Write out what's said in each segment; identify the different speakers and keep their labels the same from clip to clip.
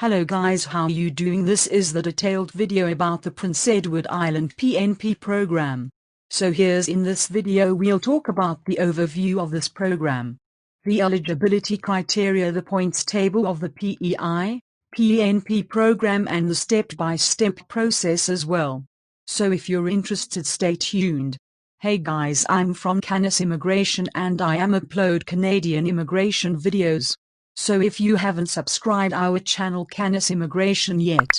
Speaker 1: Hello guys, how you doing? This is the detailed video about the Prince Edward Island PNP program. So here's in this video we'll talk about the overview of this program, the eligibility criteria, the points table of the PEI PNP program, and the step-by-step process as well. So if you're interested, stay tuned. Hey guys, I'm from CANUS Immigration and I upload Canadian immigration videos. So if you haven't subscribed our channel CANUS Immigration yet,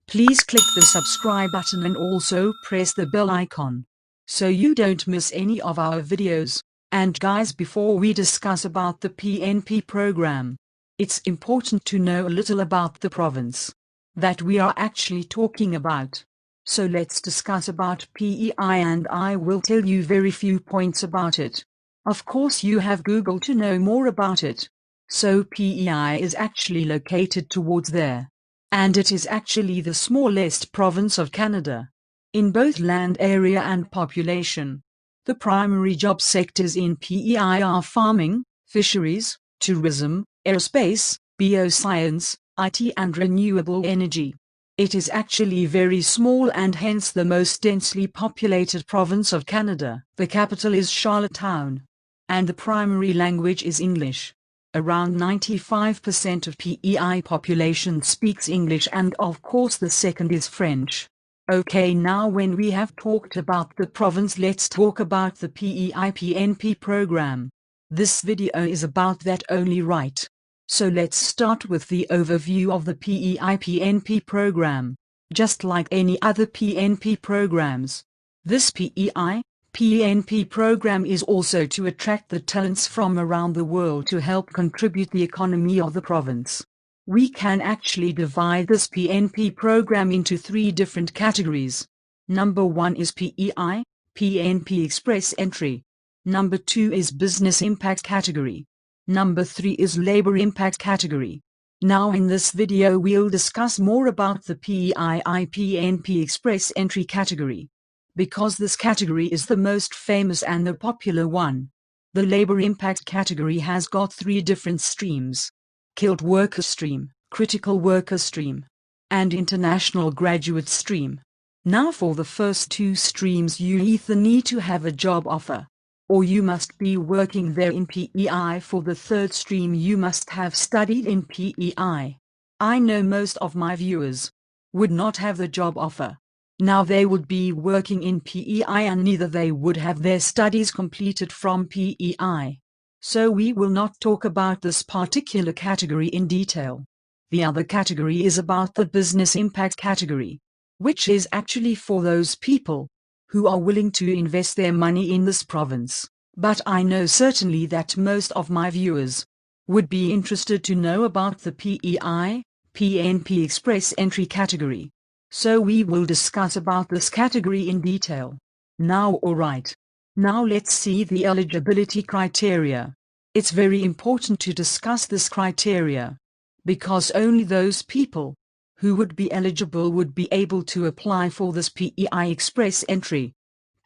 Speaker 1: please click the subscribe button and also press the bell icon, so you don't miss any of our videos. And guys, before we discuss about the PNP program, it's important to know a little about the province that we are actually talking about. So let's discuss about PEI and I will tell you very few points about it. Of course you have Google to know more about it. So PEI is actually located towards there. And it is actually the smallest province of Canada, in both land area and population. The primary job sectors in PEI are farming, fisheries, tourism, aerospace, bioscience, IT and renewable energy. It is actually very small and hence the most densely populated province of Canada. The capital is Charlottetown. And the primary language is English. Around 95% of PEI population speaks English, and of course the second is French. Okay, now when we have talked about the province, let's talk about the PEI PNP program. This video is about that only, right? So let's start with the overview of the PEI PNP program. Just like any other PNP programs, this PEI PNP program is also to attract the talents from around the world to help contribute the economy of the province. We can actually divide this PNP program into three different categories. Number 1 is PEI PNP Express Entry. Number 2 is Business Impact category. Number 3 is Labor Impact category. Now in this video we'll discuss more about the PEI PNP Express Entry category, because this category is the most famous and the popular one. The Labor Impact category has got 3 different streams: skilled worker stream, critical worker stream, and international graduate stream. Now for the first 2 streams you either need to have a job offer, or you must be working there in PEI. For the third stream you must have studied in PEI. I know most of my viewers would not have the job offer. Now they would be working in PEI and neither they would have their studies completed from PEI. So we will not talk about this particular category in detail. The other category is about the Business Impact category, which is actually for those people who are willing to invest their money in this province. But I know certainly that most of my viewers would be interested to know about the PEI PNP Express Entry category. So we will discuss about this category in detail. Now alright. Now let's see the eligibility criteria. It's very important to discuss this criteria, because only those people who would be eligible would be able to apply for this PEI Express Entry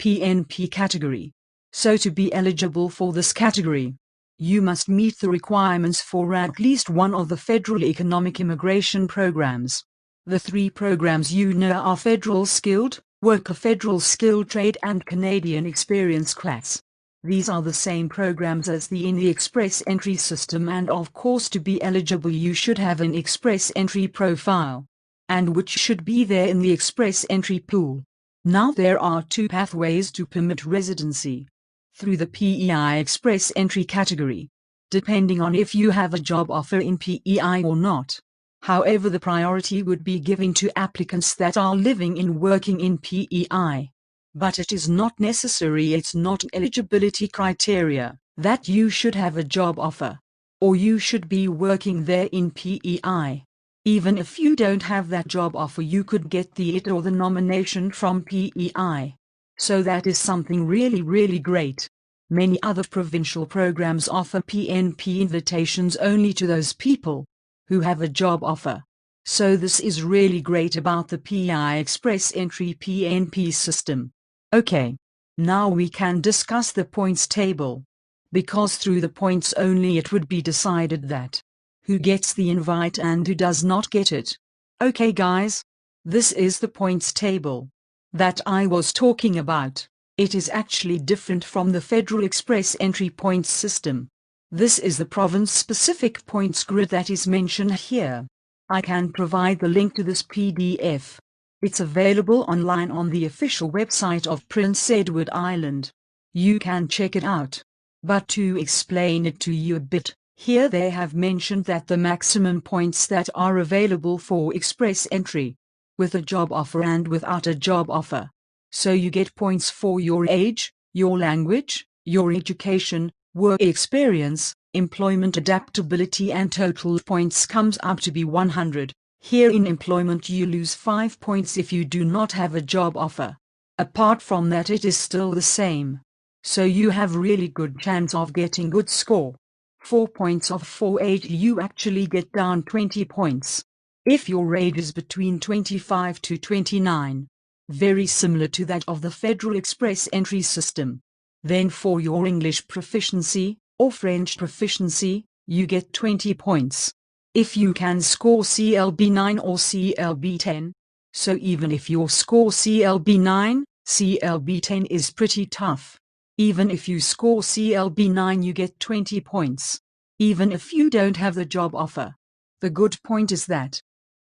Speaker 1: PNP category. So to be eligible for this category, you must meet the requirements for at least one of the federal economic immigration programs. The 3 programs you know are Federal Skilled Worker, Federal Skilled Trade and Canadian Experience Class. These are the same programs as in the Express Entry system, and of course to be eligible you should have an Express Entry profile, and which should be there in the Express Entry pool. Now there are 2 pathways to permit residency through the PEI Express Entry category, depending on if you have a job offer in PEI or not. However, the priority would be given to applicants that are living and working in PEI. But it is not necessary, it's not an eligibility criteria that you should have a job offer, or you should be working there in PEI. Even if you don't have that job offer, you could get the IT or the nomination from PEI. So that is something really great. Many other provincial programs offer PNP invitations only to those people who have a job offer. So this is really great about the PEI Express Entry PNP system. Okay. Now we can discuss the points table, because through the points only it would be decided that who gets the invite and who does not get it. Okay guys, this is the points table that I was talking about. It is actually different from the Federal Express Entry points system. This is the province-specific points grid that is mentioned here. I can provide the link to this PDF. It's available online on the official website of Prince Edward Island. You can check it out. But to explain it to you a bit, here they have mentioned that the maximum points that are available for express entry, with a job offer and without a job offer. So you get points for your age, your language, your education, work experience, employment adaptability, and total points comes up to be 100. Here in employment you lose 5 points if you do not have a job offer. Apart from that it is still the same. So you have really good chance of getting good score. 4 points off for age you actually get down 20 points. If your age is between 25 to 29, very similar to that of the Federal Express Entry system. Then for your English proficiency, or French proficiency, you get 20 points. If you can score CLB 9 or CLB 10, so even if you score CLB 9, CLB 10 is pretty tough. Even if you score CLB 9 you get 20 points. Even if you don't have the job offer. The good point is that,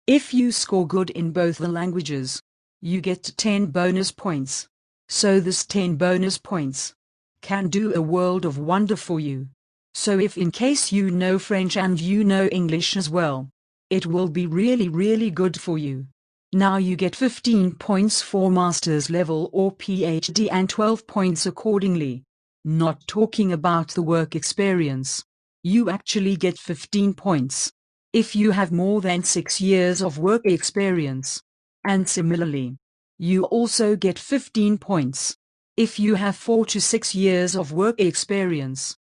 Speaker 1: if you score good in both the languages, you get 10 bonus points. So this 10 bonus points can do a world of wonder for you. So if in case you know French and you know English as well, it will be really good for you. Now you get 15 points for master's level or PhD and 12 points accordingly. Not talking about the work experience. You actually get 15 points if you have more than 6 years of work experience. And similarly, you also get 15 points if you have 4 to 6 years of work experience.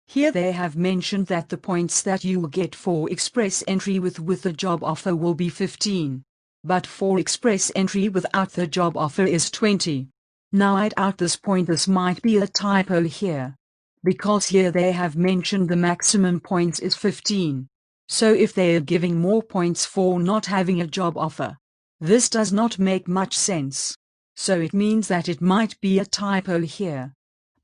Speaker 1: Here they have mentioned that the points that you will get for express entry with a job offer will be 15. But for express entry without the job offer is 20. Now at this point this might be a typo here, because here they have mentioned the maximum points is 15. So if they are giving more points for not having a job offer, this does not make much sense. So it means that it might be a typo here.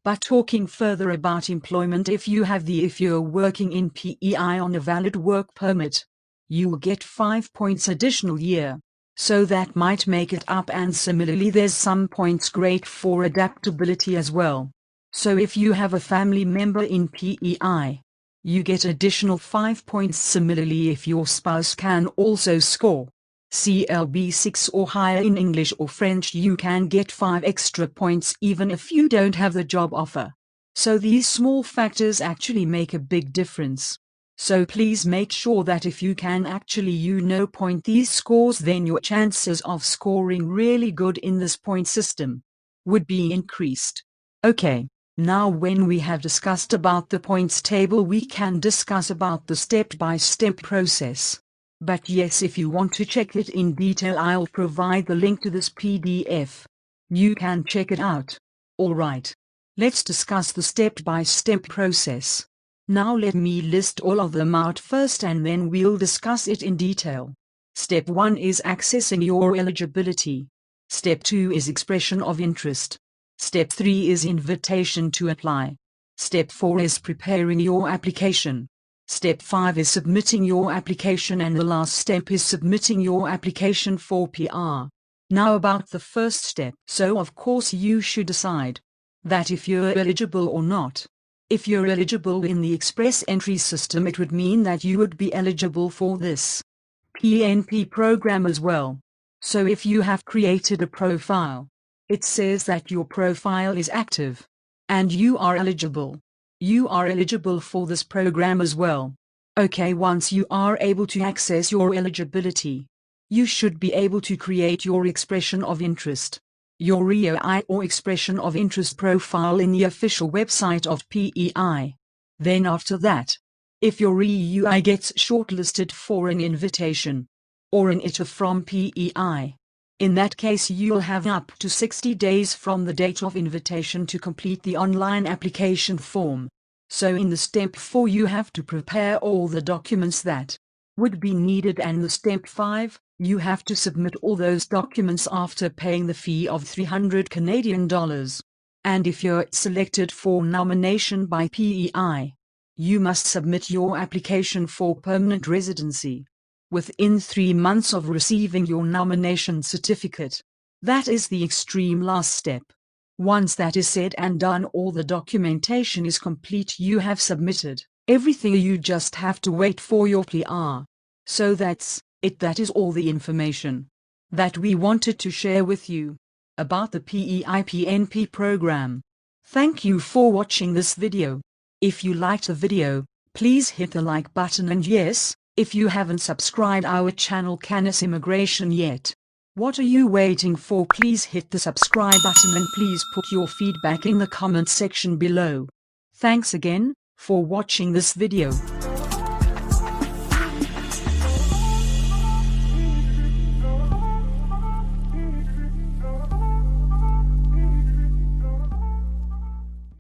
Speaker 1: But talking further about employment, if you're working in PEI on a valid work permit, you will get 5 points additional year. So that might make it up, and similarly there's some points great for adaptability as well. So if you have a family member in PEI, you get additional 5 points. Similarly, if your spouse can also score CLB 6 or higher in English or French, you can get 5 extra points even if you don't have the job offer. So these small factors actually make a big difference. So please make sure that if you can actually point these scores, then your chances of scoring really good in this point system would be increased. Okay, now when we have discussed about the points table, we can discuss about the step-by-step process. But yes, if you want to check it in detail, I'll provide the link to this PDF. You can check it out. Alright, let's discuss the step-by-step process. Now let me list all of them out first and then we'll discuss it in detail. Step 1 is accessing your eligibility. Step 2 is expression of interest. Step 3 is invitation to apply. Step 4 is preparing your application. Step 5 is submitting your application, and the last step is submitting your application for PR. Now about the first step. So of course you should decide that if you're eligible or not. If you're eligible in the express entry system, it would mean that you would be eligible for this PNP program as well. So if you have created a profile, it says that your profile is active and you are eligible. You are eligible for this program as well. Okay, once you are able to access your eligibility, you should be able to create your expression of interest, your EOI or expression of interest profile in the official website of PEI. Then after that, if your EOI gets shortlisted for an invitation or an ITA from PEI, in that case you'll have up to 60 days from the date of invitation to complete the online application form. So in the step 4 you have to prepare all the documents that would be needed, and the step 5, you have to submit all those documents after paying the fee of $300 Canadian. And if you're selected for nomination by PEI, you must submit your application for permanent residency within 3 months of receiving your nomination certificate. That is the extreme last step. Once that is said and done, all the documentation is complete, you have submitted everything, you just have to wait for your PEI. So that's it. That is all the information that we wanted to share with you about the PEI PNP program. Thank you for watching this video. If you liked the video, please hit the like button, and yes, if you haven't subscribed our channel CANUS Immigration yet, what are you waiting for? Please hit the subscribe button and please put your feedback in the comment section below. Thanks again for watching this video.